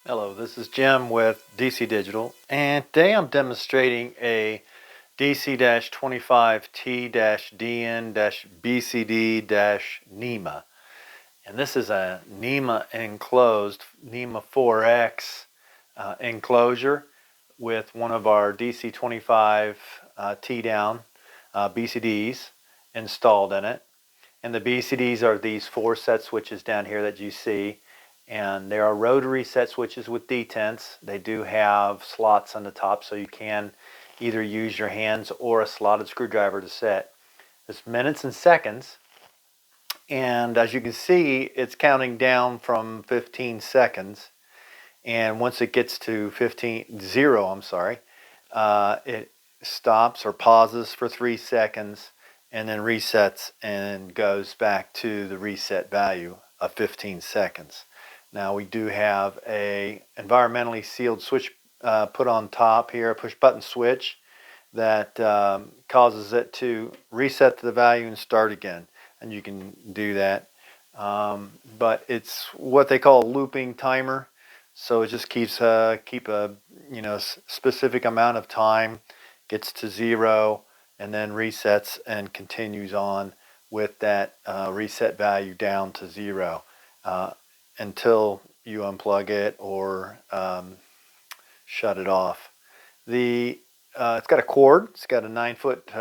Hello, this is Jim with DC Digital, and today I'm demonstrating a DC-25T-DN-BCD-NEMA. And this is a NEMA enclosed, NEMA 4X enclosure with one of our DC-25 T-down BCDs installed in it. And the BCDs are these 4 set switches down here that you see. And there are rotary set switches with detents. They do have slots on the top, so you can either use your hands or a slotted screwdriver to set. It's minutes and seconds, and as you can see, it's counting down from 15 seconds. And once it gets to 0, it stops or pauses for 3 seconds and then resets and goes back to the reset value of 15 seconds. Now we do have a environmentally sealed switch put on top here, a push button switch that causes it to reset to the value and start again. And you can do that. But it's what they call a looping timer. So it just keeps keep a specific amount of time, gets to 0, and then resets and continues on with that reset value down to 0 until you unplug it or shut it off. It's got a cord. It's got a 9-foot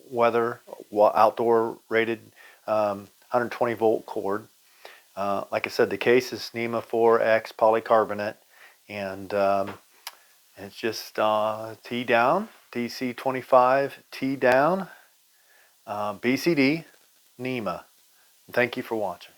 weather outdoor rated 120 volt cord. Like I said, the case is NEMA 4X polycarbonate, and it's just T down, DC-25 T down, BCD, NEMA. Thank you for watching.